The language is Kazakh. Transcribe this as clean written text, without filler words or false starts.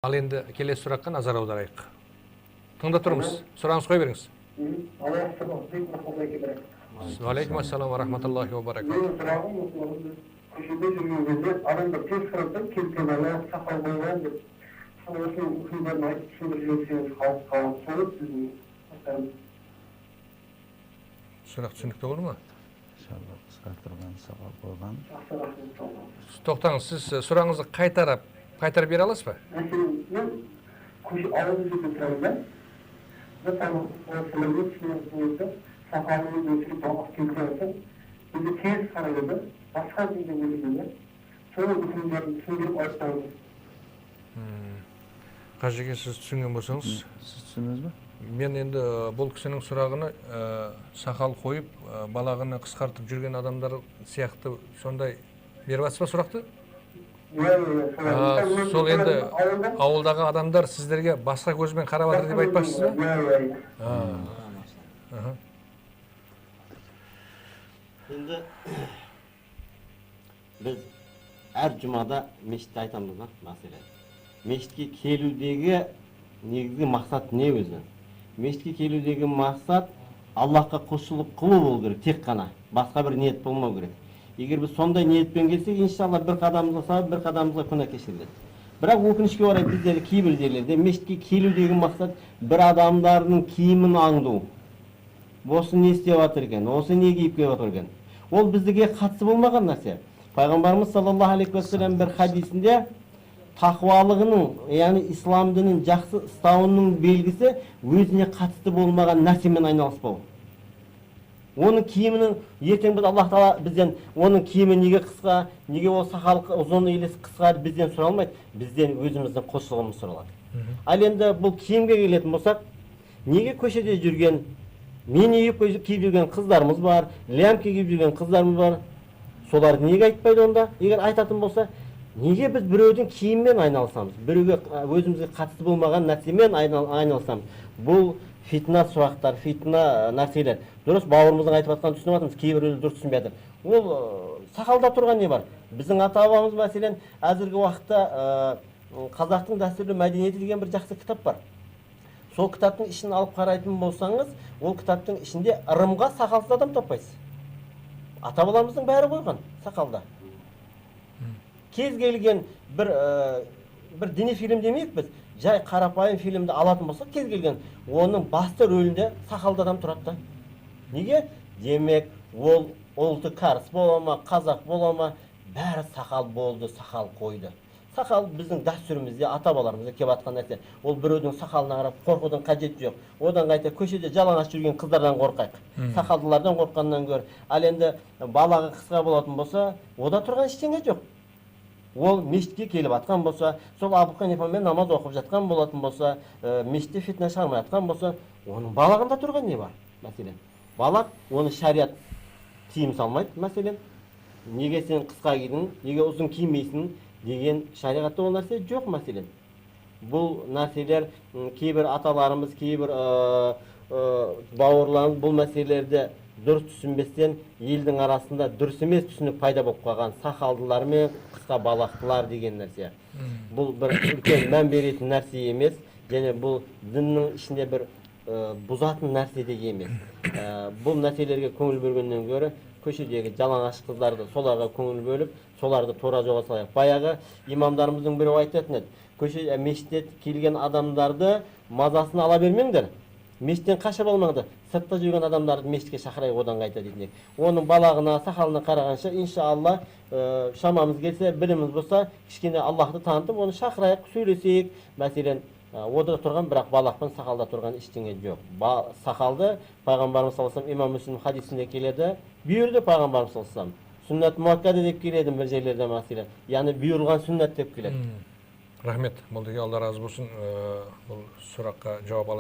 Ал енді келесі сұраққа назар аударайық. Тыңда тұрмыз. Сұрағыңыз қоя беріңіз. Алейкум ассалам ва рахматуллахи ва баракатух. Менің сұрағым осы көшеде жүрген кезде адамдар тез қарасаң келген аяқ сақал болған деп осының үкімдерін айтып түсіндіріп жіберсеңіз халыққа соны сіздің Сұрақ түсінікті olur ма? İnşallah qısqartırgan saqal qoygan. Тоқтаңыз, сіз сұрағыңызды қайтарып бере аласыз ба? Мәселен, мен көше ауылды жерде тұрамын да. Мысалы, осыларды түсінесіңізді, сақалымды өсіріп балақ келтіресің, бізде тез қарайды да, басқа жерде өлігінде, соның үкімдерін түсіндіріп айтпаңыз. Қажеге сіз түсінген болсаңыз, Siz түсіндіңіз бе? мен енді бұл кісінің сұрағыны сақал қойып, балағыны қысқартып жүрген адамдар сияқты сондай беріп жатсыз ба сұрақты? Сол енді ауылдағы адамдар сіздерге басқа көзбен қарап жатыр деп айтпақсыз ба? Енді біз әр жұмада мешітте айтамыз да, мәселен. Мешітке келудегі негізгі мақсат не өзі? Мешітке келудегі мақсат Аллахқа құлшылық қылу болу керек, тек қана. Басқа бір ниет болмау керек. Егер біз сондай ниетпен келсек, иншалла бір қадамымызға сауап, бір қадамымызға күнә кешіріледі. Бірақ өкінішке орай біздер кейбір жерлерде мешітке келудегі мақсат бір адамдардың киімін аңду. Осы не істеп жатыр екен, осы не киіп келіп жатыр екен. Ол бізге қатысы болмаған нәрсе. Пайғамбарымыз саллаллаху алейхи ва саллям бір хадисінде тақуалығының, яғни ислам дінін жақсы ұстауының белгісі өзіне қатысты болмаған нәрсемен айналыспау. Оның киімінің ертең біз Аллах Тағала бізден оның киімі неге қысқа, неге ол сақал ұзын елес қысқа бізден сұралмайды, бізден өзіміздің құлшылығымыз сұралады. Ал енді бұл киімге келетін болсақ, неге көшеде жүрген, мини киіп жүрген қыздарымыз бар, лямка киіп жүрген қыздарымыз бар, соларды неге айтпайды онда? Егер айтатын болса, неге біз біреудің киіммен айналысамыз, біреуге өзімізге қатысты болмаған нәрсемен айналысамыз? Бұл фитна сұрақтар, фитна нәрселер. Дұрыс, бауырымыздың айтып жатқанын түсініп жатырмыз, кейбіреулер дұрыс түсінбей жатыр. Ол сақалда тұрған не бар? Біздің ата-бабамыз мәселен әзіргі уақытта қазақтың дәстүрлі мәдениеті деген бір жақсы кітап бар. Сол кітаптың ішін алып қарайтын болсаңыз, ол кітаптың ішінде ырымға сақалсыз адам таппайсыз. Ата-бабамыздың бәрі қойған сақалда. Кез келген бір діни фильм демейік біз, жай қарапайым фильмді алатын болсақ, кез келген оның басты рөлінде сақалды адам тұрады да. Неге? Демек, ол ұлты қарыс бола ма, қазақ бола ма, бәрі сақал болды, сақал қойды. Сақал біздің дәстүрімізде, ата-бабаларымызда келіп жатқан нәрсе. Ол біреудің сақалына қарап қорқудың қажеті жоқ. Одан қайта көшеде жалаңаш жүрген қыздардан қорқайық. Сақалдылардан қорққаннан гөр. Ал енді балағы қысқа болатын болса, ода тұрған ештеңе жоқ. Ол мешітке келіп жатқан болса, сол Абу Ханифамен намаз оқып жатқан болатын болса, мешітте фитна шығармай жатқан болса, оның балағында тұрған не бар? Мәселен, балақ оны шариат тыйым салмайды. Мәселен, неге сен қысқа кидің, неге ұзын кимейсің деген шариғатта ол нәрсе жоқ. Мәселен, бұл нәрселер кейбір аталарымыз, кейбір бауырларымыз бұл мәселелерді дұрыс түсінбестен елдің арасында дұрыс емес түсінік пайда болып қалған. Сақалдылар мен қысқа балақтылар деген нәрсе. Бұл бір үлкен мән беретін нәрсе емес, және бұл діннің ішінде бір бұзатын нәрсе де емес. Бұл нәрселерге көңіл бөлгеннен гөрі көшедегі жалаңаш қыздарды соларға көңіл бөліп, соларды тура жолға салайық. Баяғы имамдарымыздың біреу айтатын еді, көшеде мешітте келген адамдарды мазасын ала бермеңдер. Мешіттен қашып алмаңдар. Сыртта жүрген адамдарды мешітке шақырайық, одан қайта дейтін. Оның балағына, сақалына қарағанша, иншалла, шамамыз келсе, біліміміз болса, кішкене Аллахты танытып, оны шақырайық, сөйлесейік. Мәселен, ода тұрған, бірақ балақпен сақалда тұрған ештеңе жоқ. Сақалды пайғамбарымыз саллаллаху алейхи ва саллям, имам Муслим хадисінде келеді, бұйырды пайғамбарымыз саллаллаху алейхи ва саллям. Сүннат муаккада деп келеді бір жерлерде мәселен. Яғни бұйырылған сүннат деп келеді. Рахмет, молдеге Алла разы болсын. Бұл сұраққа жауап